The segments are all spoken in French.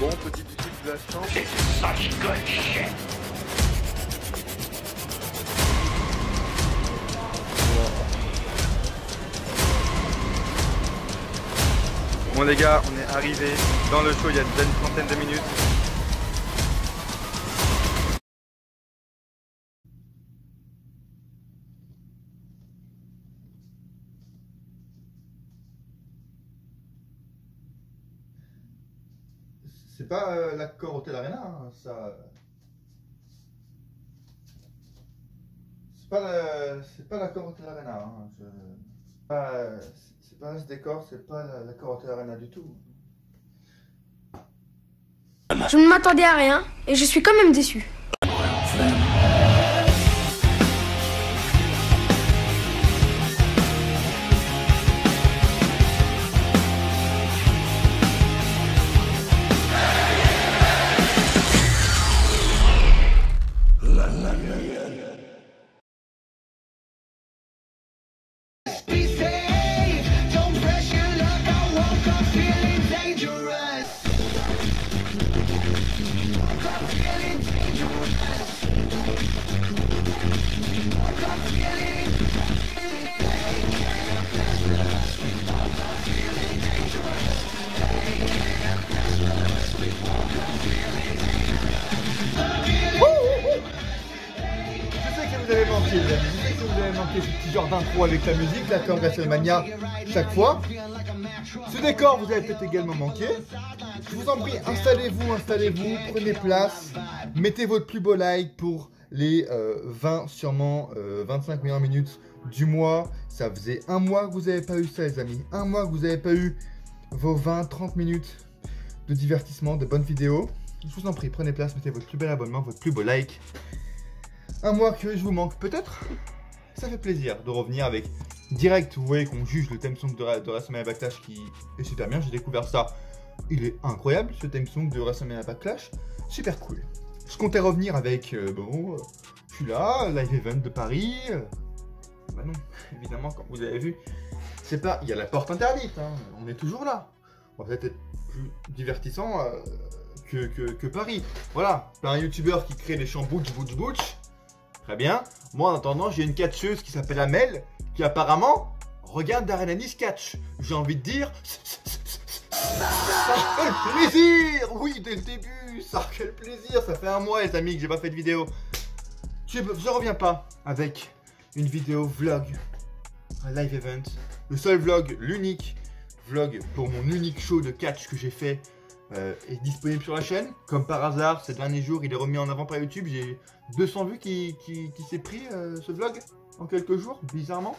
Bon, petite utilisation. Bon les gars, on est arrivé dans le show il y a déjà une trentaine de minutes. C'est pas l'accord Hotel Arena, hein, ça. C'est pas l'accord Hotel Arena. Hein, c'est pas ce décor, c'est pas l'accord Hotel Arena du tout. Je ne m'attendais à rien et je suis quand même déçu. Vous avez manqué, les amis. Je sais que vous avez manqué ce petit genre d'intro avec la musique, là, comme WrestleMania chaque fois. Ce décor, vous avez peut-être également manqué. Je vous en prie, installez-vous, prenez place, mettez votre plus beau like pour les 20, sûrement 25 meilleures minutes du mois. Ça faisait un mois que vous n'avez pas eu ça, les amis. Un mois que vous n'avez pas eu vos 20-30 minutes de divertissement, de bonnes vidéos. Je vous en prie, prenez place, mettez votre plus bel abonnement, votre plus beau like. Un mois que je vous manque peut-être. Ça fait plaisir de revenir avec direct. Vous voyez qu'on juge le theme song de WrestleMania Backlash qui est super bien. J'ai découvert ça. Il est incroyable ce theme song de WrestleMania Backlash. Super cool. Je comptais revenir avec je suis là, live event de Paris. Bah non, évidemment, comme vous avez vu, c'est pas. Il y a la porte interdite. Hein. On est toujours là. On va peut-être être plus divertissant que Paris. Voilà, plein de youtubeurs qui créent des chants butch. Très bien. Moi, en attendant, j'ai une catcheuse qui s'appelle Amel, qui apparemment regarde Darren Ellis catch. J'ai envie de dire... Ça fait plaisir. Oui, dès le début, ça fait plaisir. Ça fait un mois, les amis, que j'ai pas fait de vidéo. Je reviens pas avec une vidéo vlog, un live event. Le seul vlog, l'unique vlog pour mon unique show de catch que j'ai fait est disponible sur la chaîne. Comme par hasard, ces derniers jours, il est remis en avant par YouTube. J'ai 200 vues qui s'est pris ce vlog en quelques jours, bizarrement.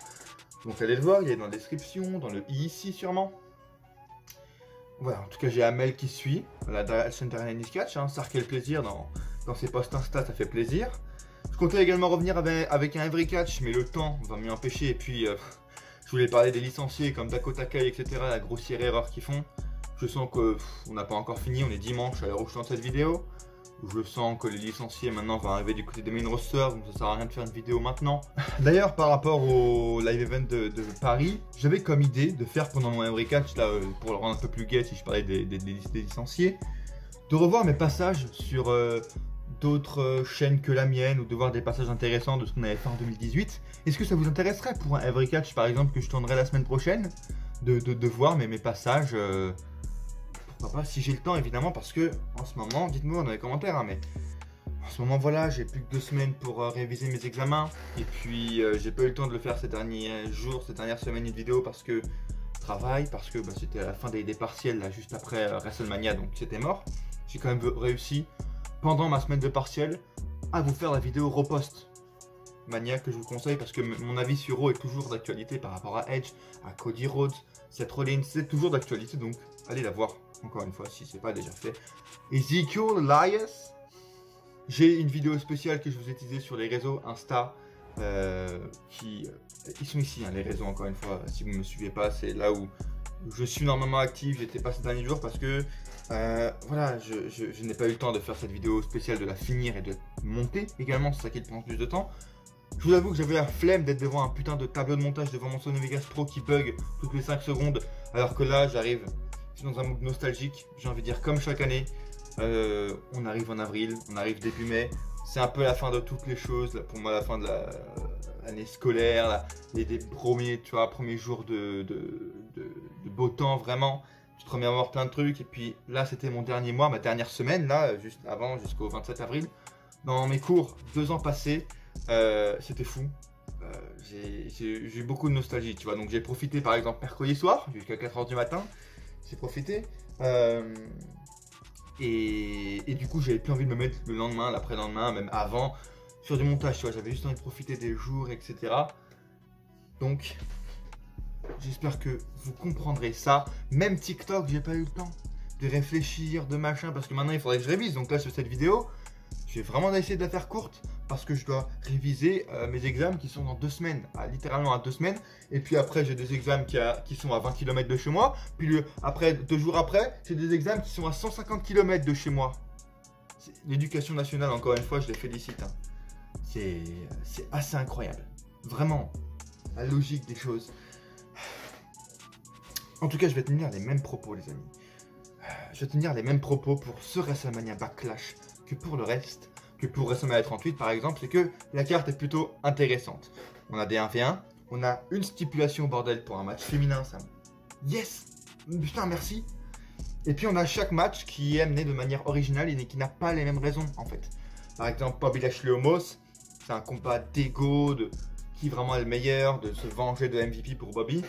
Donc allez le voir, il est dans la description, dans le i ici sûrement. Voilà, en tout cas j'ai Amel qui suit, la chaîne Darren Ellis Catch, hein, ça quel plaisir dans ses posts Insta, ça fait plaisir. Je comptais également revenir avec un Every Catch, mais le temps va m'y empêcher. Et puis je voulais parler des licenciés comme Dakota Kai, etc. La grossière erreur qu'ils font. Je sens qu'on n'a pas encore fini, on est dimanche à l'heure où je lance cette vidéo. Je sens que les licenciés maintenant vont arriver du côté des main rosters, donc ça sert à rien de faire une vidéo maintenant. D'ailleurs, par rapport au live event de Paris, j'avais comme idée de faire pendant mon Every Catch, là, pour le rendre un peu plus gai si je parlais des licenciés, de revoir mes passages sur d'autres chaînes que la mienne, ou de voir des passages intéressants de ce qu'on avait fait en 2018. Est-ce que ça vous intéresserait pour un Every Catch par exemple que je tournerai la semaine prochaine, de voir mes passages pourquoi pas, si j'ai le temps évidemment, parce que en ce moment, dites-moi dans les commentaires, hein, mais en ce moment voilà, j'ai plus que 2 semaines pour réviser mes examens, et puis j'ai pas eu le temps de le faire ces derniers jours, ces dernières semaines de vidéo, parce que travail, parce que c'était à la fin des partiels, là, juste après WrestleMania, donc c'était mort. J'ai quand même réussi, pendant ma semaine de partiels, à vous faire la vidéo repost Mania que je vous conseille, parce que mon avis sur Raw est toujours d'actualité par rapport à Edge, à Cody Rhodes, Seth Rollins, c'est toujours d'actualité, donc allez la voir. Encore une fois, si c'est pas déjà fait. Ezekiel Elias. J'ai une vidéo spéciale que je vous ai teasée sur les réseaux Insta. Ils sont ici, hein, les réseaux, encore une fois. Si vous ne me suivez pas, c'est là où je suis normalement actif. J'étais pas ces derniers jours parce que voilà, je n'ai pas eu le temps de faire cette vidéo spéciale, de la finir et de monter également. C'est ça qui prend plus de temps. Je vous avoue que j'avais la flemme d'être devant un putain de tableau de montage devant mon Sony Vegas Pro qui bug toutes les 5 secondes. Alors que là, j'arrive dans un mood nostalgique, j'ai envie de dire comme chaque année, On arrive en avril, on arrive début mai. C'est un peu la fin de toutes les choses. Là, pour moi, la fin de l'année scolaire, là, les premiers, tu vois, premiers jours de beau temps, vraiment. Tu te remets à voir plein de trucs. Et puis là, c'était mon dernier mois, ma dernière semaine, là, juste avant, jusqu'au 27 avril. Dans mes cours, 2 ans passés, c'était fou. J'ai eu beaucoup de nostalgie, tu vois. Donc j'ai profité, par exemple, mercredi soir, jusqu'à 4 h du matin. J'ai profité. Et du coup, j'avais plus envie de me mettre le lendemain, l'après-lendemain, même avant, sur du montage, tu vois. J'avais juste envie de profiter des jours, etc. Donc, j'espère que vous comprendrez ça. Même TikTok, j'ai pas eu le temps de réfléchir, de machin, parce que maintenant, il faudrait que je révise. Donc là, sur cette vidéo, je vais vraiment essayer de la faire courte, parce que je dois réviser mes examens qui sont dans 2 semaines, littéralement à 2 semaines. Et puis après, j'ai des examens qui sont à 20 km de chez moi. Puis après, 2 jours après, j'ai des examens qui sont à 150 km de chez moi. L'éducation nationale, encore une fois, je les félicite. Hein. C'est assez incroyable. Vraiment, la logique des choses. En tout cas, je vais tenir les mêmes propos, les amis. Je vais tenir les mêmes propos pour ce WrestleMania Backlash que pour le reste. Que pour WrestleMania 38 par exemple, c'est que la carte est plutôt intéressante. On a des 1v1, on a une stipulation bordel pour un match féminin, ça. Yes, putain merci. Et puis on a chaque match qui est amené de manière originale et qui n'a pas les mêmes raisons en fait. Par exemple, Bobby Lashley Omos, c'est un combat d'ego, de qui vraiment est le meilleur, de se venger de MVP pour Bobby.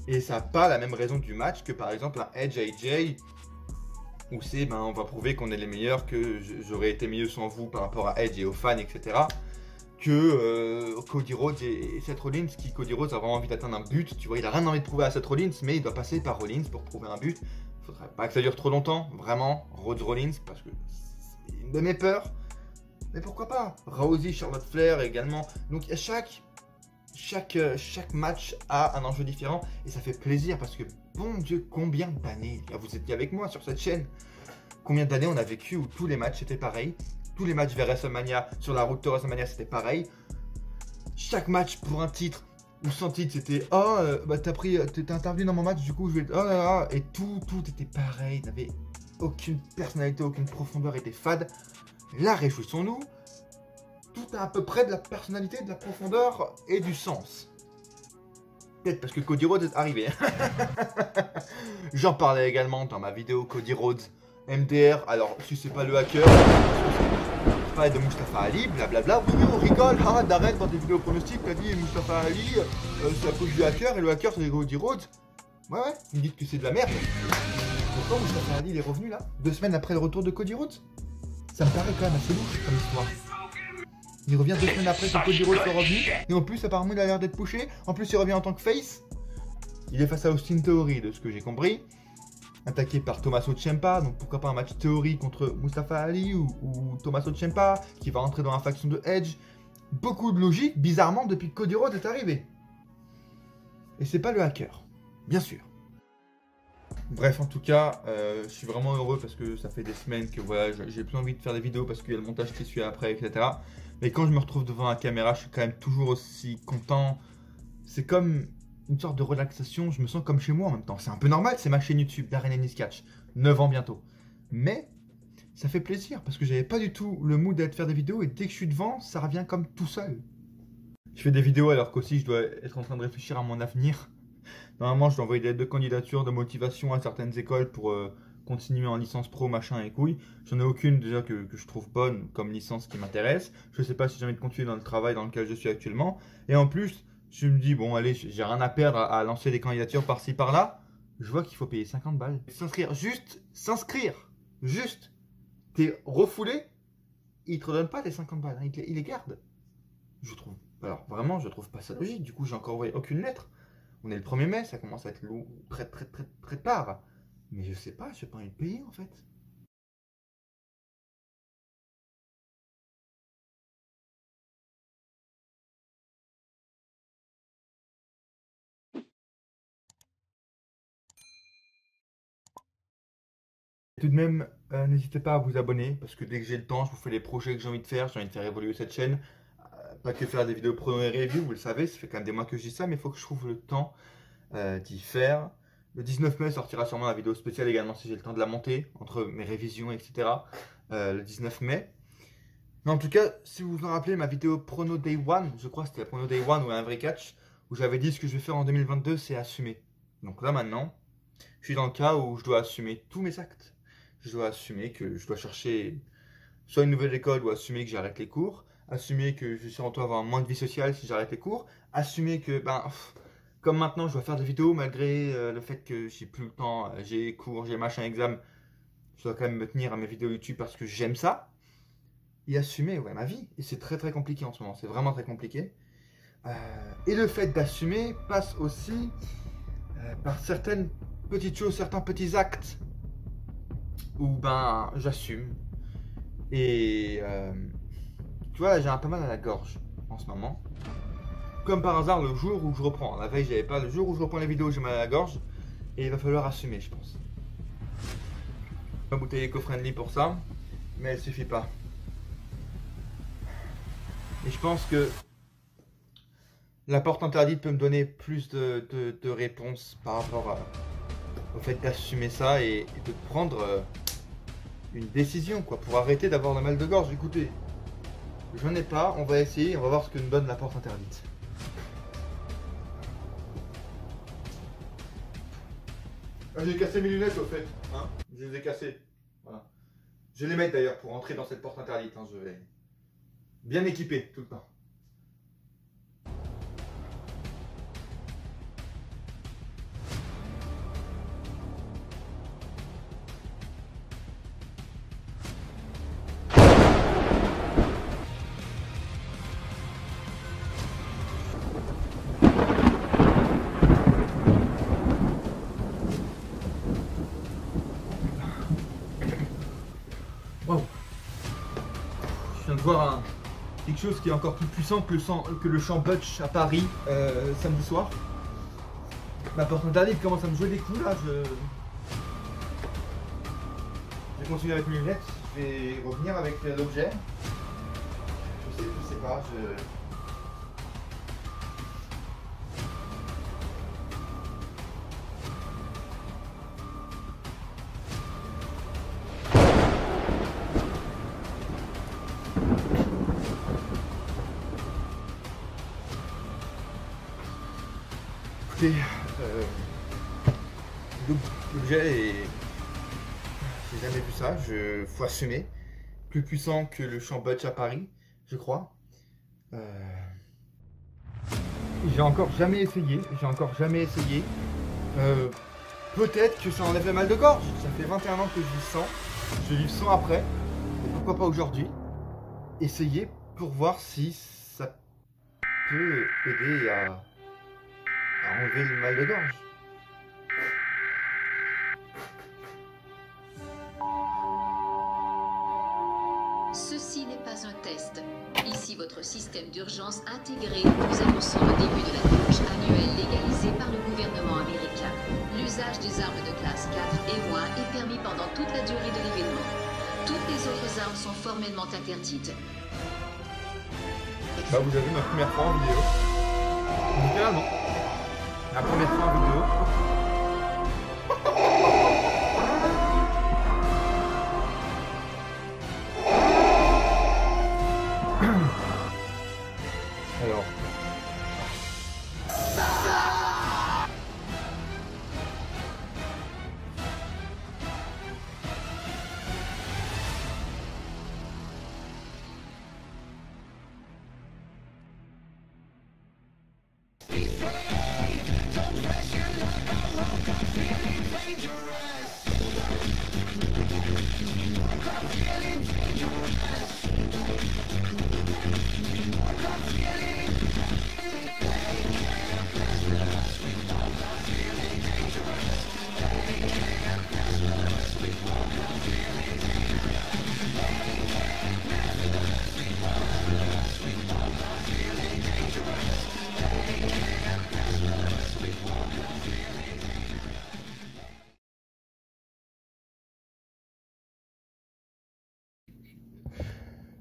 Et ça n'a pas la même raison du match que par exemple un Edge AJ, où c'est on va prouver qu'on est les meilleurs, que j'aurais été mieux sans vous par rapport à Edge et aux fans, etc. Que Cody Rhodes et Seth Rollins, qui Cody Rhodes a vraiment envie d'atteindre un but, tu vois, il a rien envie de prouver à Seth Rollins, mais il doit passer par Rollins pour prouver un but. Il faudrait pas que ça dure trop longtemps, vraiment, Rhodes Rollins, parce que c'est une de mes peurs. Mais pourquoi pas Rousey, Charlotte Flair également. Donc chaque match a un enjeu différent et ça fait plaisir parce que bon Dieu, combien d'années, vous étiez avec moi sur cette chaîne, combien d'années on a vécu où tous les matchs étaient pareils, tous les matchs vers WrestleMania, sur la route de WrestleMania c'était pareil, chaque match pour un titre ou sans titre c'était t'es intervenu dans mon match du coup je vais oh là là, et tout était pareil, n'avait aucune personnalité, aucune profondeur, était fade. Là réjouissons-nous. Tout a à peu près de la personnalité, de la profondeur et du sens. Peut-être parce que Cody Rhodes est arrivé. J'en parlais également dans ma vidéo Cody Rhodes MDR. Alors, si c'est pas le hacker, je parlais de Mustafa Ali, blablabla. Oui, on rigole. Ah, Darren, dans des vidéos pronostiques, t'as dit Mustafa Ali, c'est à cause du hacker et le hacker c'est Cody Rhodes. Ouais, vous me dites que c'est de la merde. Pourquoi Mustafa Ali il est revenu là 2 semaines après le retour de Cody Rhodes? Ça me paraît quand même assez louche comme histoire. Il revient 2 semaines après que Cody Rhodes soit revenu. Et en plus, apparemment, il a l'air d'être pushé. En plus, il revient en tant que face. Il est face à Austin Theory, de ce que j'ai compris. Attaqué par Tommaso Ciampa. Donc pourquoi pas un match Theory contre Mustafa Ali ou Tommaso Ciampa qui va rentrer dans la faction de Edge. Beaucoup de logique, bizarrement, depuis que Cody Rhodes est arrivé. Et c'est pas le hacker, bien sûr. Bref, en tout cas, je suis vraiment heureux parce que ça fait des semaines que voilà, j'ai plus envie de faire des vidéos parce qu'il y a le montage qui suit après, etc. Mais quand je me retrouve devant la caméra, je suis quand même toujours aussi content. C'est comme une sorte de relaxation, je me sens comme chez moi en même temps. C'est un peu normal, c'est ma chaîne YouTube, Darren Ennis Catch, 9 ans bientôt. Mais ça fait plaisir parce que j'avais pas du tout le mood d'être faire des vidéos et dès que je suis devant, ça revient comme tout seul. Je fais des vidéos alors qu'aussi je dois être en train de réfléchir à mon avenir. Normalement, je dois envoyer des lettres de candidature, de motivation à certaines écoles pour continuer en licence pro, machin et couilles. J'en ai aucune déjà que je trouve bonne comme licence qui m'intéresse. Je sais pas si j'ai envie de continuer dans le travail dans lequel je suis actuellement. Et en plus, je me dis, bon, allez, j'ai rien à perdre à lancer des candidatures par-ci, par-là. Je vois qu'il faut payer 50 balles. S'inscrire, juste s'inscrire. Juste. T'es refoulé, ils te redonnent pas tes 50 balles, hein, ils les gardent. Je trouve. Alors, vraiment, je trouve pas ça logique. Du coup, j'ai encore envoyé aucune lettre. On est le 1er mai, ça commence à être lourd, très tard. Mais je sais pas, j'ai pas envie de payer en fait. Tout de même, n'hésitez pas à vous abonner parce que dès que j'ai le temps, je vous fais les projets que j'ai envie de faire. J'ai envie de faire évoluer cette chaîne. Pas que faire des vidéos prono et review, vous le savez, ça fait quand même des mois que je dis ça, mais il faut que je trouve le temps d'y faire. Le 19 mai sortira sûrement la vidéo spéciale également si j'ai le temps de la monter, entre mes révisions, etc. Le 19 mai. Mais en tout cas, si vous vous en rappelez, ma vidéo Prono Day One, je crois que c'était la Prono Day One ou un vrai catch, où j'avais dit ce que je vais faire en 2022, c'est assumer. Donc là maintenant, je suis dans le cas où je dois assumer tous mes actes. Je dois assumer que je dois chercher soit une nouvelle école ou assumer que j'arrête les cours. Assumer que je suis en train d'avoir moins de vie sociale si j'arrête les cours. Assumer que, comme maintenant je dois faire des vidéos malgré le fait que j'ai plus le temps, j'ai cours, j'ai machin, examen. Je dois quand même me tenir à mes vidéos YouTube parce que j'aime ça. Et assumer, ouais, ma vie. Et c'est très très compliqué en ce moment, c'est vraiment très compliqué. Et le fait d'assumer passe aussi par certaines petites choses, certains petits actes où j'assume. Et tu vois, j'ai un peu mal à la gorge en ce moment. Comme par hasard, le jour où je reprends, la veille j'avais pas, le jour où je reprends les vidéos, j'ai mal à la gorge. Et il va falloir assumer, je pense. Ma bouteille éco-friendly pour ça, mais elle suffit pas. Et je pense que la porte interdite peut me donner plus de réponses par rapport au fait d'assumer ça et de prendre une décision quoi, pour arrêter d'avoir le mal de gorge. Écoutez, j'en ai pas, on va essayer, on va voir ce que nous donne la porte interdite. J'ai cassé mes lunettes au fait, hein, je les ai cassées. Voilà. Je vais les mettre d'ailleurs pour entrer dans cette porte interdite, hein, je vais bien équipé tout le temps. Wow. Je viens de voir quelque chose qui est encore plus puissant que le champ Butch à Paris samedi soir. Ma porte interdite commence à me jouer des coups là. Je vais continuer avec mes lunettes. Je vais revenir avec l'objet. Je sais pas. Écoutez, l'objet est... J'ai jamais vu ça, faut assumer. Plus puissant que le champ Butch à Paris, je crois. J'ai encore jamais essayé, peut-être que ça enlève le mal de gorge. Ça fait 21 ans que je vis sans après. Et pourquoi pas aujourd'hui essayer pour voir si ça peut aider à enlever le mal de gorge. Ceci n'est pas un test. Ici votre système d'urgence intégré. Nous annonçons le début de la purge annuelle légalisée par le gouvernement américain. L'usage des armes de classe 4 et moins est permis pendant toute la durée de l'événement. Toutes les autres armes sont formellement interdites. Vous avez vu ma première fois en vidéo. Littéralement. La première fois en vidéo.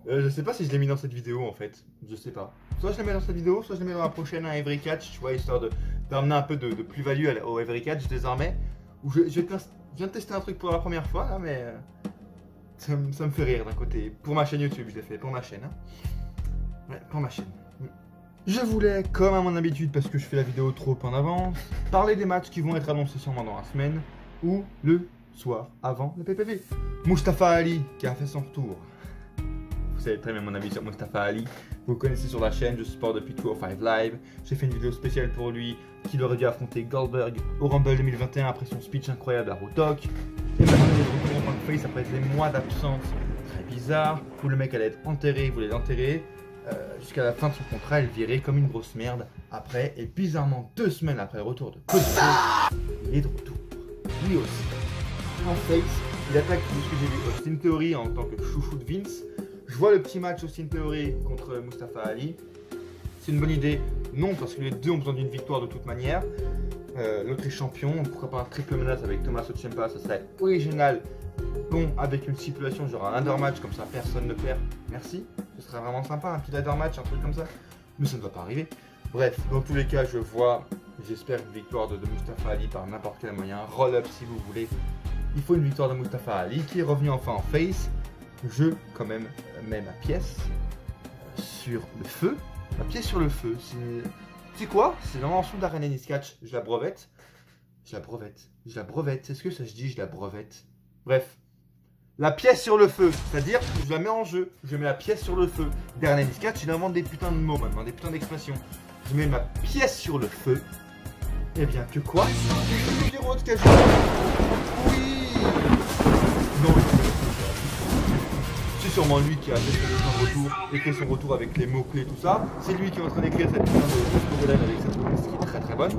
Je sais pas si je l'ai mis dans cette vidéo en fait. Je sais pas. Soit je l'ai mis dans cette vidéo, soit je l'ai mis dans la prochaine à Every Catch, tu vois, histoire d'amener un peu de plus-value au Every Catch désormais. Où je viens de tester un truc pour la première fois là, mais ça me fait rire d'un côté. Pour ma chaîne YouTube, je l'ai fait, pour ma chaîne. Hein. Ouais, pour ma chaîne. Je voulais, comme à mon habitude, parce que je fais la vidéo trop en avance, parler des matchs qui vont être annoncés sûrement dans la semaine ou le soir avant le PPV. Mustafa Ali qui a fait son retour. Vous savez très bien mon avis sur Mustafa Ali. Vous le connaissez sur la chaîne, je supporte depuis 205 Live. J'ai fait une vidéo spéciale pour lui qu'il aurait dû affronter Goldberg au Rumble 2021 après son speech incroyable à Rotok. Et maintenant il est de retour en tant que face après des mois d'absence très bizarre où le mec allait être enterré, il voulait l'enterrer. Jusqu'à la fin de son contrat, elle virait comme une grosse merde après, et bizarrement 2 semaines après le retour de Cody Rhodes, il est de retour. Lui aussi. En face, il attaque ce que j'ai vu Austin Theory en tant que chouchou de Vince. Je vois le petit match Austin Theory contre Mustafa Ali. C'est une bonne idée? Non, parce que les deux ont besoin d'une victoire de toute manière. L'autre est champion, pourquoi pas un triple menace avec Thomas Ciampa, ça serait original. Bon, avec une stipulation genre un ladder match, comme ça personne ne perd. Merci, ce serait vraiment sympa, un petit ladder match, un truc comme ça. Mais ça ne va pas arriver. Bref, dans tous les cas, j'espère une victoire de Mustafa Ali par n'importe quel moyen. Roll-up si vous voulez. Il faut une victoire de Mustafa Ali qui est revenu enfin en face. Je, quand même, mets ma pièce sur le feu. Ma pièce sur le feu, c'est quoi? C'est l'invention d'Arena Catch. Je la brevette. Je la brevette. Est-ce que ça se dit je la brevette? Bref. La pièce sur le feu, c'est-à-dire que je la mets en jeu, je mets la pièce sur le feu. Dernier Catch, il invente des putains de mots maintenant, des putains d'expressions. Je mets ma pièce sur le feu. Eh bien, que quoi? C'est Cody Rhodes qui a joué. Oui. Non, c'est sûrement lui qui a fait son retour, écrit son retour avec les mots-clés et tout ça. C'est lui qui est en train d'écrire cette putain de storyline avec cette police qui est très très bonne.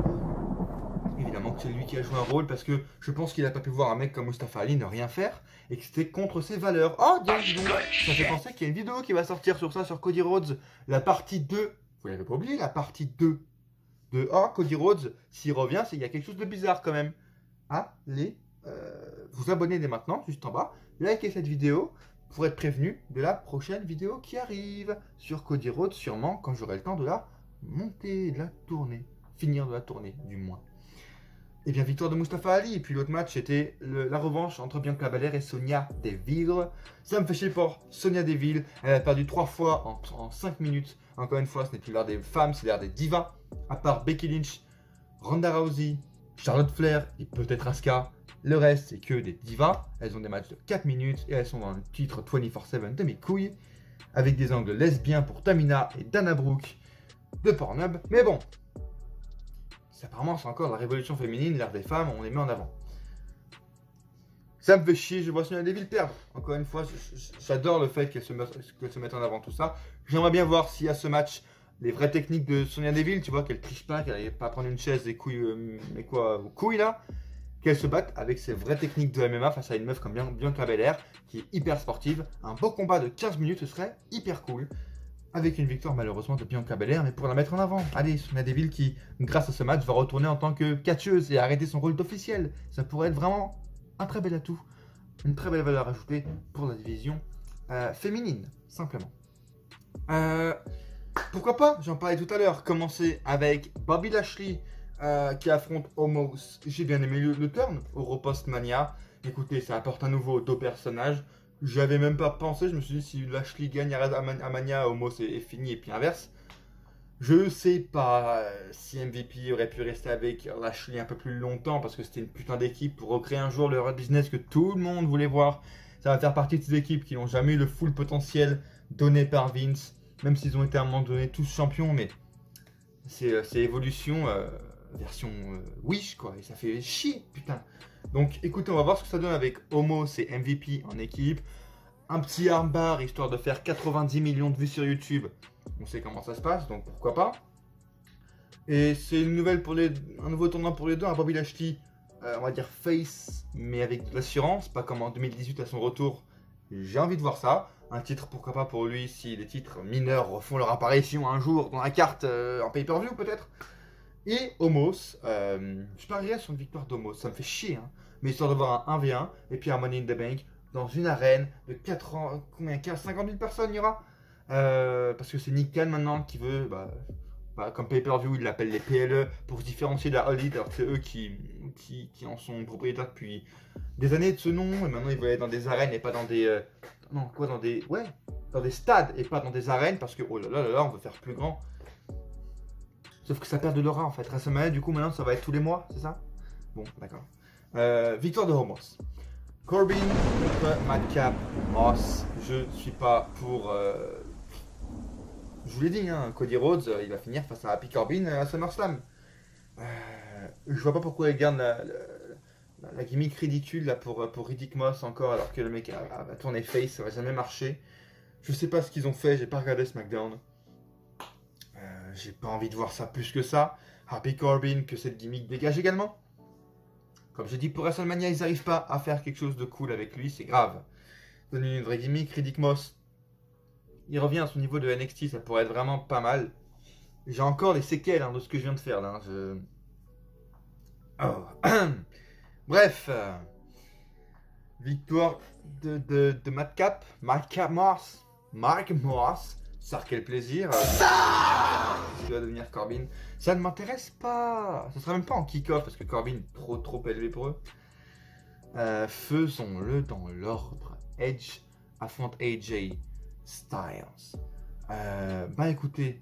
Évidemment que c'est lui qui a joué un rôle parce que je pense qu'il n'a pas pu voir un mec comme Mustafa Ali ne rien faire et que c'était contre ses valeurs. Oh, dis donc, ça fait penser qu'il y a une vidéo qui va sortir sur ça, sur Cody Rhodes, la partie 2. Vous l'avez pas oublié, la partie 2 de Cody Rhodes, s'il revient, c'est qu'il y a quelque chose de bizarre quand même. Allez vous abonner dès maintenant, juste en bas, likez cette vidéo pour être prévenu de la prochaine vidéo qui arrive sur Cody Rhodes, sûrement quand j'aurai le temps de la monter, de la tourner, finir de la tourner du moins. Et bien, victoire de Mustafa Ali. Et puis l'autre match, c'était la revanche entre Bianca Belair et Sonya Deville. Ça me fait chier pour Sonya Deville. Elle a perdu 3 fois en 5 minutes. Encore une fois, ce n'est plus l'ère des femmes, c'est l'ère des divas. À part Becky Lynch, Ronda Rousey, Charlotte Flair et peut-être Asuka. Le reste, c'est que des divas. Elles ont des matchs de 4 minutes et elles sont dans le titre 24/7 de mes couilles. Avec des angles lesbiens pour Tamina et Dana Brooke de Pornhub. Mais bon. Apparemment, c'est encore la révolution féminine, l'ère des femmes, on les met en avant. Ça me fait chier, je vois Sonya Deville perdre. Encore une fois, j'adore le fait qu'elle se mette en avant tout ça. J'aimerais bien voir s'il y a ce match, les vraies techniques de Sonya Deville, tu vois, qu'elle triche pas, qu'elle n'arrive pas à prendre une chaise et couilles, mais quoi, couilles là, qu'elle se batte avec ses vraies techniques de MMA face à une meuf comme Bianca Belair, qui est hyper sportive. Un beau combat de 15 minutes, ce serait hyper cool. Avec une victoire malheureusement de Bianca Belair, mais pour la mettre en avant. Allez, Sonya Deville qui, grâce à ce match, va retourner en tant que catcheuse et arrêter son rôle d'officiel. Ça pourrait être vraiment un très bel atout, une très belle valeur ajoutée pour la division féminine, simplement. Pourquoi pas, j'en parlais tout à l'heure, commencer avec Bobby Lashley qui affronte Omos. J'ai bien aimé le turn, Europost Mania. Écoutez, ça apporte à nouveau 2 personnages. J'avais même pas pensé, je me suis dit si Lashley gagne à Mania, Omos est fini et puis inverse. Je sais pas si MVP aurait pu rester avec Lashley un peu plus longtemps parce que c'était une putain d'équipe pour recréer un jour le Raw business que tout le monde voulait voir. Ça va faire partie de ces équipes qui n'ont jamais eu le full potentiel donné par Vince, même s'ils ont été à un moment donné tous champions, mais c'est évolution version Wish quoi, et ça fait chier putain. Donc écoutez, on va voir ce que ça donne avec Omos et MVP en équipe. Un petit armbar histoire de faire 90 millions de vues sur YouTube. On sait comment ça se passe, donc pourquoi pas. Et c'est une nouvelle pour un nouveau tournoi pour les deux. Un Bobby Lashley, on va dire face, mais avec de l'assurance, pas comme en 2018 à son retour. J'ai envie de voir ça. Un titre, pourquoi pas pour lui, si les titres mineurs refont leur apparition un jour dans la carte en pay-per-view peut-être. Et Omos, je parierais sur une victoire d'Omos, ça me fait chier, hein. Mais histoire de voir un 1v1 et puis un Money in the Bank dans une arène de 50 000 personnes il y aura. Parce que c'est Nick Khan maintenant qui veut, comme pay-per-view, il l'appelle les PLE pour se différencier de la All Elite, alors que c'est eux qui en sont propriétaires depuis des années de ce nom, et maintenant ils veulent être dans des arènes et pas dans des... dans des stades et pas dans des arènes, parce que, oh là là, on veut faire plus grand. Sauf que ça perd de l'aura en fait. WrestleMania, du coup, maintenant ça va être tous les mois, c'est ça? Bon, d'accord. Victoire de Homos. Corbin contre Madcap Moss. Je suis pas pour... Je vous l'ai dit, hein, Cody Rhodes, il va finir face à Happy Corbin à SummerSlam. Je vois pas pourquoi il garde la gimmick ridicule là, pour Riddick Moss encore, alors que le mec a tourné face, ça va jamais marcher. Je sais pas ce qu'ils ont fait, j'ai pas regardé SmackDown. J'ai pas envie de voir ça plus que ça. Happy Corbin, que cette gimmick dégage également. Comme je dis, pour WrestleMania, ils n'arrivent pas à faire quelque chose de cool avec lui, c'est grave. Donner une vraie gimmick, Riddick Moss. Il revient à son niveau de NXT, ça pourrait être vraiment pas mal. J'ai encore les séquelles de ce que je viens de faire là. Bref. Victoire de Madcap. Madcap Moss. Mark Moss. Ça, quel plaisir. Il va devenir Corbin. Ça ne m'intéresse pas. Ce sera même pas en kick-off parce que Corbin trop élevé pour eux. Faisons-le dans l'ordre. Edge affronte AJ Styles. Écoutez,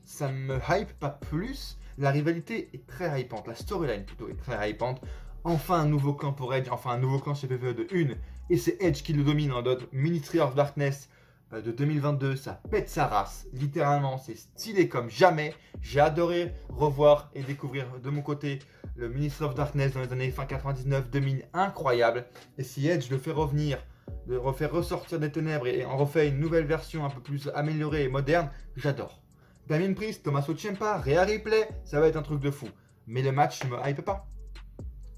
ça me hype pas plus. La rivalité est très hypante. La storyline plutôt est très hypante. Enfin un nouveau camp pour Edge. Enfin un nouveau camp chez PvE de 1. Et c'est Edge qui le domine en mode Ministry of Darkness de 2022, ça pète sa race, littéralement, c'est stylé comme jamais. J'ai adoré revoir et découvrir de mon côté le Ministry of Darkness dans les années fin 99-2000, incroyable. Et si Edge le fait revenir, le refait ressortir des ténèbres et en refait une nouvelle version un peu plus améliorée et moderne, j'adore. Damien Priest, Tommaso Ciampa, Rhea Ripley, ça va être un truc de fou. Mais le match ne me hype pas.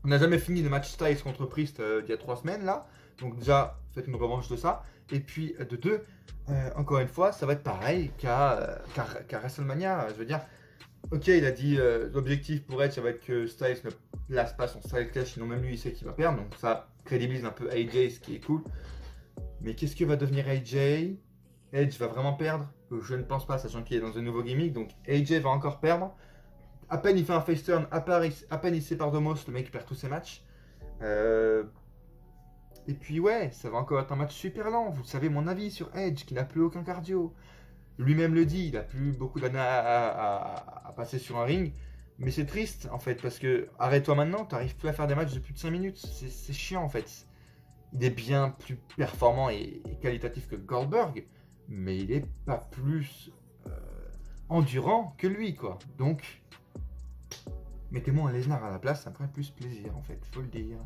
On n'a jamais fini le match Styles contre Priest il y a 3 semaines là. Donc déjà, faites une revanche de ça. Et puis de 2, encore une fois, ça va être pareil qu'à WrestleMania. Je veux dire, ok, il a dit l'objectif pour Edge, ça va être que Styles ne place pas son Styles Clash, sinon même lui il sait qu'il va perdre. Donc ça crédibilise un peu AJ, ce qui est cool. Mais qu'est-ce que va devenir AJ? Edge va vraiment perdre? Je ne pense pas, sachant qu'il est dans un nouveau gimmick. Donc AJ va encore perdre. À peine il fait un face turn, à peine il sépare de Moss, le mec perd tous ses matchs. Et puis ouais, ça va encore être un match super lent. Vous savez mon avis sur Edge, qui n'a plus aucun cardio. Lui-même le dit, il a plus beaucoup d'années à passer sur un ring. Mais c'est triste en fait, parce que arrête-toi maintenant, t'arrives plus à faire des matchs de plus de 5 minutes. C'est chiant en fait. Il est bien plus performant et qualitatif que Goldberg, mais il est pas plus endurant que lui quoi. Donc, mettez-moi un Lesnar à la place, ça me ferait plus plaisir en fait, faut le dire.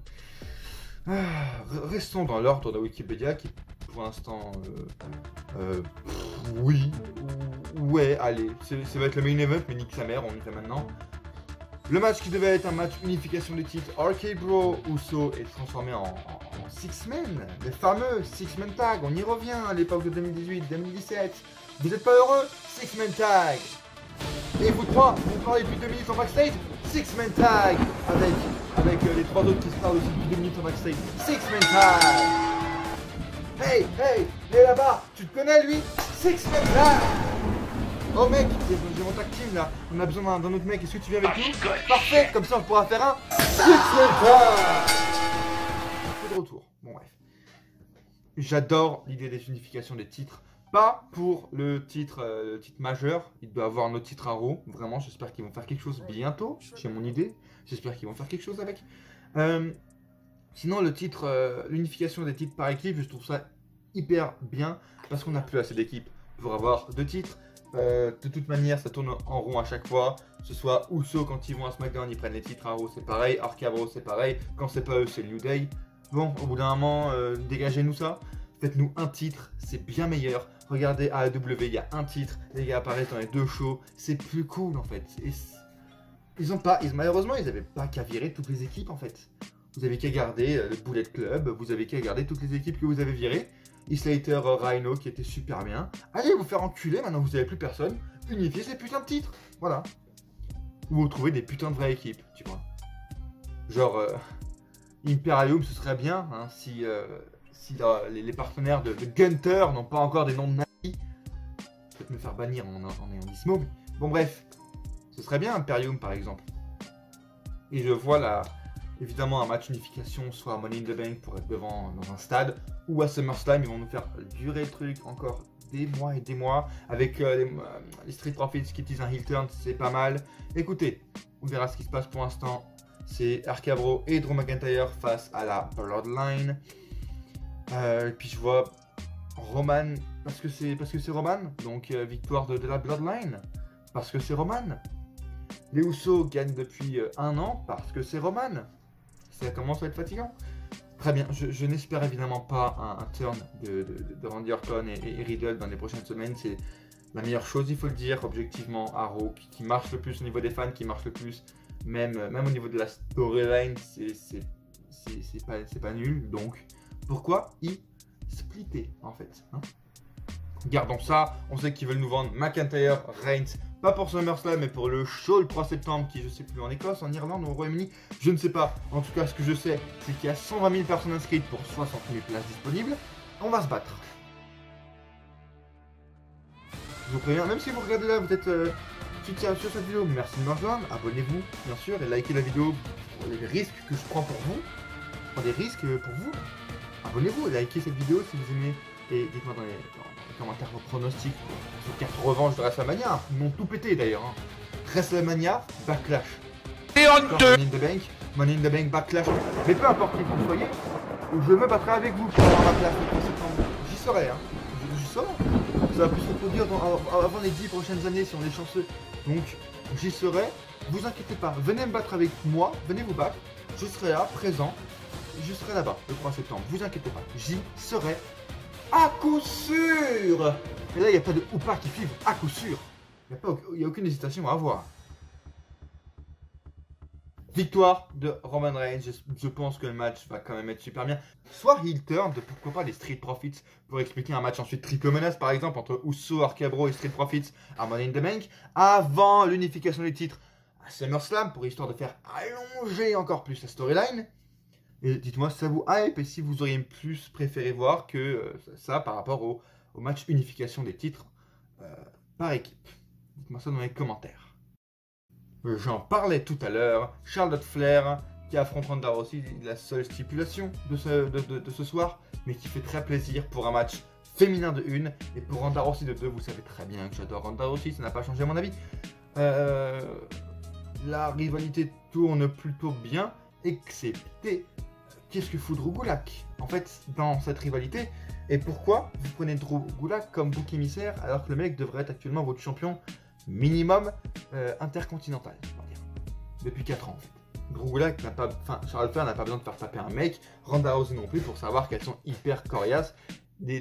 Restons dans l'ordre de Wikipédia qui pour l'instant oui, ouais, allez, ça va être le main event, mais nique sa mère, on y fait maintenant. Le match qui devait être un match unification des titres, RK Bro Uso est transformé en Six-Men, les fameux Six-Men Tag, on y revient à l'époque de 2018-2017. Vous n'êtes pas heureux? Six-Men Tag. Et vous trois, vous parlez depuis 2 minutes en backstage, Six-Men Tag avec les 3 autres qui se parlent aussi depuis 2 minutes en backstage. Six-Men Tag. Hey, là-bas, tu te connais lui? Six-Men Tag. Oh mec, j'ai mon tag team là, on a besoin d'un autre mec, est-ce que tu viens avec nous? Parfait, comme ça on pourra faire un Six-Men Tag. De retour, bon bref. J'adore l'idée des unifications des titres. Pas pour le titre majeur, il doit avoir notre titre à Raw, vraiment, j'espère qu'ils vont faire quelque chose bientôt, j'ai mon idée, j'espère qu'ils vont faire quelque chose avec. Sinon le titre, l'unification des titres par équipe, je trouve ça hyper bien, parce qu'on n'a plus assez d'équipes pour avoir 2 titres. De toute manière, ça tourne en rond à chaque fois, que ce soit Uso quand ils vont à SmackDown, ils prennent les titres à Raw, c'est pareil, RK Bro c'est pareil, quand c'est pas eux c'est New Day. Bon, au bout d'un moment, dégagez-nous ça. Faites-nous un titre, c'est bien meilleur. Regardez AEW, il y a un titre, les gars apparaissent dans les 2 shows, c'est plus cool en fait. Et malheureusement, ils n'avaient pas qu'à virer toutes les équipes en fait. Vous avez qu'à garder le Bullet Club, vous avez qu'à garder toutes les équipes que vous avez virées. Slater, Rhino qui était super bien. Allez vous faire enculer, maintenant vous n'avez plus personne. Unifiez ces putains de titres, voilà. Ou vous trouvez des putains de vraies équipes, tu vois. Genre, Imperium, ce serait bien hein, si si les partenaires de Gunter n'ont pas encore des noms de nazis. Peut-être me faire bannir en ayant dit ce mot. Bon bref, ce serait bien Imperium par exemple. Et je vois là, évidemment un match unification, soit à Money in the Bank pour être devant dans un stade, ou à SummerSlam, ils vont nous faire durer le truc encore des mois et des mois, avec les Street Profits qui utilisent un heel turn, c'est pas mal. Écoutez, on verra ce qui se passe pour l'instant. C'est RK Bro et Drew McIntyre face à la Bloodline. Et puis je vois Roman, parce que c'est Roman, donc victoire de la Bloodline, parce que c'est Roman. Les Usos gagnent depuis 1 an, parce que c'est Roman. Ça commence à être fatigant. Très bien, je n'espère évidemment pas un turn de Randy Orton et Riddle dans les prochaines semaines. C'est la meilleure chose, il faut le dire, objectivement, à Raw, qui marche le plus au niveau des fans, qui marche le plus, même au niveau de la storyline, c'est pas nul. Donc, pourquoi y splitter, en fait, hein? Gardons ça, on sait qu'ils veulent nous vendre McIntyre, Reigns, pas pour SummerSlam, mais pour le show le 3 septembre, qui je sais plus en Écosse, en Irlande, au Royaume-Uni, je ne sais pas. En tout cas, ce que je sais, c'est qu'il y a 120 000 personnes inscrites pour 60 000 places disponibles. On va se battre. Je vous préviens, même si vous regardez là, vous êtes soutien sur cette vidéo, merci de me rejoindre, abonnez-vous, bien sûr, et likez la vidéo pour les risques que je prends pour vous. Je prends des risques pour vous. Abonnez-vous et likez cette vidéo si vous aimez, et dites-moi dans les commentaires vos pronostics pour cette carte revanche de WrestleMania. Ils m'ont tout pété d'ailleurs. Hein. WrestleMania, Backlash. Et honteux. Money in the Bank, Backlash. Mais peu importe qui vous soyez, je me battrai avec vous pour avoir ma place le 3 septembre. J'y serai, hein. J'y serai. Ça va plus se produire avant les 10 prochaines années si on est chanceux. Donc, j'y serai. Vous inquiétez pas. Venez me battre avec moi. Venez vous battre. Je serai là, présent. Je serai là-bas le 3 septembre. Vous inquiétez pas. J'y serai. À coup sûr. Et là, il n'y a pas de ou pas qui suivent, à coup sûr. Il n'y a aucune hésitation à avoir. Victoire de Roman Reigns. Je pense que le match va quand même être super bien. Soit heel turn de pourquoi pas les Street Profits pour expliquer un match ensuite triple menace par exemple entre Uso, RK Bro et Street Profits à Money in the Bank avant l'unification des titres à SummerSlam pour histoire de faire allonger encore plus la storyline. Et dites-moi si ça vous hype et si vous auriez plus préféré voir que ça par rapport au match unification des titres par équipe. Dites-moi ça dans les commentaires. J'en parlais tout à l'heure, Charlotte Flair qui affronte Ronda Rousey, la seule stipulation de ce soir, mais qui fait très plaisir pour un match féminin de 1 et pour Ronda Rousey de 2. Vous savez très bien que j'adore Ronda Rousey, ça n'a pas changé à mon avis. La rivalité tourne plutôt bien, excepté qu'est-ce que fout Drew Gulak en fait dans cette rivalité. Et pourquoi vous prenez Drew Gulak comme bouc émissaire alors que le mec devrait être actuellement votre champion minimum intercontinental, on va dire, depuis 4 ans en fait. Drew Gulak n'a pas, Charlotte Flair n'a pas besoin de faire taper un mec, Ronda Rousey non plus, pour savoir qu'elles sont hyper coriaces, les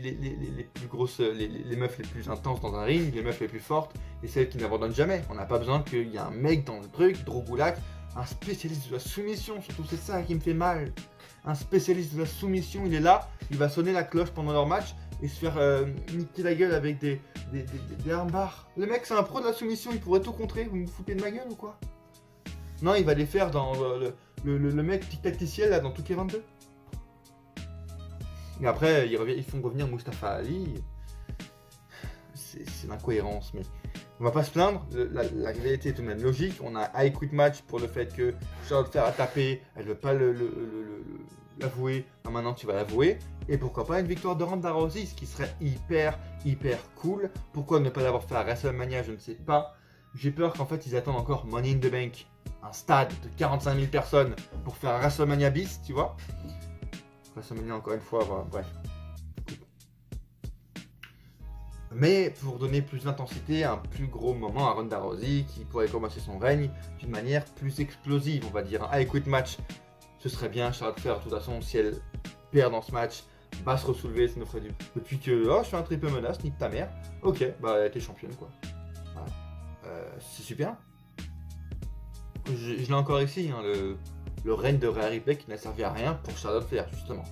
plus grosses, les meufs les plus intenses dans un ring, les meufs les plus fortes, et celles qui n'abandonnent jamais. On n'a pas besoin qu'il y ait un mec dans le truc, Drew Gulak, un spécialiste de la soumission, surtout c'est ça qui me fait mal. Un spécialiste de la soumission, il est là, il va sonner la cloche pendant leur match et se faire niquer la gueule avec des armbars. Le mec c'est un pro de la soumission, il pourrait tout contrer, vous me foutez de ma gueule ou quoi? Non, il va les faire dans le mec tacticiel là dans Touquet 22. Et après ils font revenir Mustafa Ali. C'est l'incohérence, mais on va pas se plaindre, la réalité est tout de même logique. On a I Quit Match pour le fait que Charlotte Flair a tapé, elle veut pas l'avouer, maintenant tu vas l'avouer. Et pourquoi pas une victoire de Ronda Rousey, ce qui serait hyper cool. Pourquoi ne pas l'avoir fait à WrestleMania, je ne sais pas. J'ai peur qu'en fait ils attendent encore Money in the Bank, un stade de 45 000 personnes pour faire WrestleMania bis, tu vois. WrestleMania encore une fois, voilà, bref. Mais pour donner plus d'intensité, un plus gros moment à Ronda Rousey qui pourrait commencer son règne d'une manière plus explosive, on va dire. Un I Quit Match, ce serait bien. Charlotte Flair, de toute façon, si elle perd dans ce match, va se ressoulever, ça nous ferait du... Depuis que, oh, je fais un triple menace, nique ta mère. Ok, bah, t'es championne, quoi. Voilà. C'est super. Je l'ai encore ici, hein, le règne de Rhea Ripley qui n'a servi à rien pour Charlotte Flair, justement.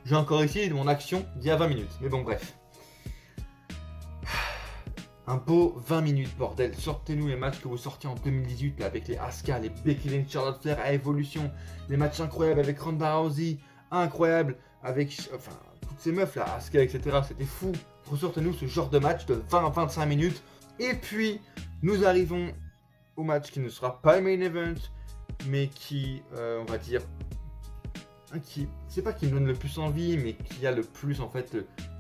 J'ai encore ici mon action d'il y a 20 minutes, mais bon, bref. Un beau 20 minutes, bordel. Sortez-nous les matchs que vous sortiez en 2018 là, avec les Asuka, les Becky Lynch, Charlotte Flair à Evolution, les matchs incroyables avec Ronda Rousey, incroyables avec... Enfin, toutes ces meufs là, Asuka, etc. C'était fou. Ressortez-nous ce genre de match de 20-25 minutes. Et puis, nous arrivons au match qui ne sera pas le main event, mais qui, on va dire, c'est pas qui me donne le plus envie, mais qui a le plus en fait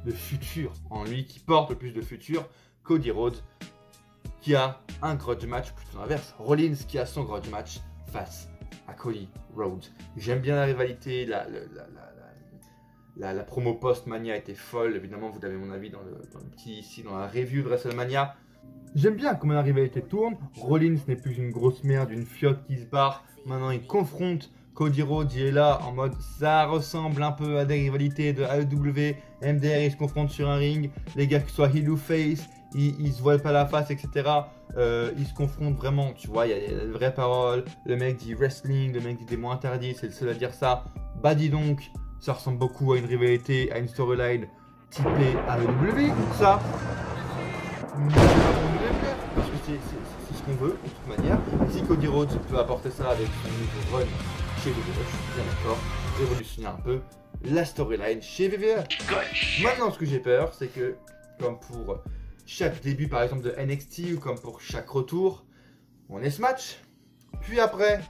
de futur en lui, qui porte le plus de futur. Cody Rhodes, qui a un grudge match, plutôt l'inverse. Rollins qui a son grudge match face à Cody Rhodes. J'aime bien la rivalité, la promo post-Mania était folle. Évidemment, vous avez mon avis dans le petit ici, dans la review de WrestleMania. J'aime bien comment la rivalité tourne. Rollins n'est plus une grosse merde, une fiotte qui se barre. Maintenant, il confronte Cody Rhodes, il est là en mode ça ressemble un peu à des rivalités de AEW. MDR, ils se confrontent sur un ring. Les gars, que ce soit heel ou face, ils se voient pas la face, etc. Ils se confrontent vraiment, tu vois, il y a de vraies paroles. Le mec dit wrestling, le mec dit des mots interdits, c'est le seul à dire ça. Bah dis donc, ça ressemble beaucoup à une rivalité, à une storyline typée AEW. Ça, parce que c'est ce qu'on veut, de toute manière. Si Cody Rhodes peut apporter ça avec son nouveau run chez WWE, je suis bien d'accord, révolutionner un peu la storyline chez WWE. Maintenant, ce que j'ai peur, c'est que, comme pour chaque début, par exemple, de NXT, ou comme pour chaque retour, on est ce match, puis après,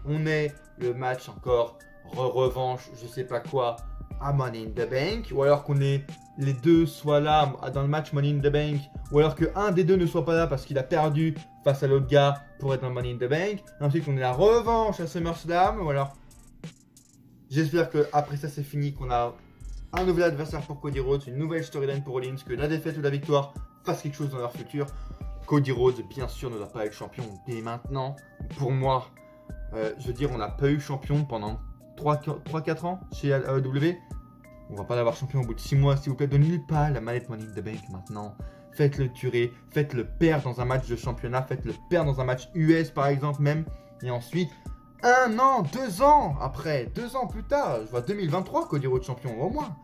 on est le match encore revanche, je sais pas quoi, à Money in the Bank, ou alors qu'on est les deux soient là dans le match Money in the Bank, ou alors qu'un des deux ne soit pas là parce qu'il a perdu face à l'autre gars pour être dans Money in the Bank. Et ensuite on est la revanche à SummerSlam, ou alors j'espère que après ça c'est fini, qu'on a un nouvel adversaire pour Cody Rhodes, une nouvelle storyline pour Rollins, que la défaite ou la victoire fasse quelque chose dans leur futur. Cody Rhodes bien sûr ne doit pas être champion dès maintenant. Pour moi, je veux dire, on n'a pas eu champion pendant 3-4 ans chez AEW. On va pas l'avoir champion au bout de 6 mois, s'il vous plaît. Donnez-lui pas la manette Money in the Bank maintenant. Faites-le durer, faites-le perdre dans un match de championnat, faites-le perdre dans un match US par exemple même. Et ensuite, 1 an, 2 ans après, 2 ans plus tard, je vois 2023 Cody Rhodes champion au moins.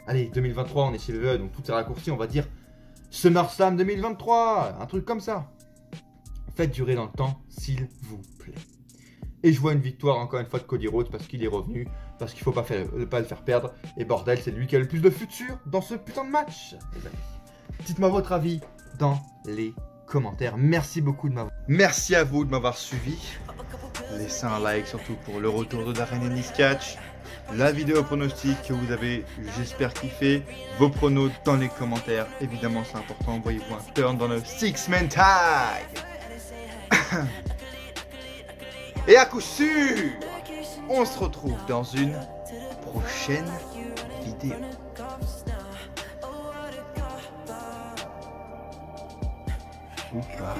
Allez, 2023, on est chez WWE, donc tout est raccourci, on va dire SummerSlam 2023, un truc comme ça. Faites durer dans le temps, s'il vous plaît. Et je vois une victoire encore une fois de Cody Rhodes parce qu'il est revenu, parce qu'il ne faut pas le faire perdre. Et bordel, c'est lui qui a le plus de futur dans ce putain de match, les amis. Dites-moi votre avis dans les commentaires. Merci beaucoup de m'avoir. Merci à vous de m'avoir suivi. Laissez un like surtout pour le retour de Darren Ennis Catch. La vidéo pronostic que vous avez, j'espère, kiffé. Vos pronos dans les commentaires. Évidemment, c'est important. Envoyez-vous un turn dans le 6-man tag. Et à coup sûr, on se retrouve dans une prochaine vidéo. Ou pas.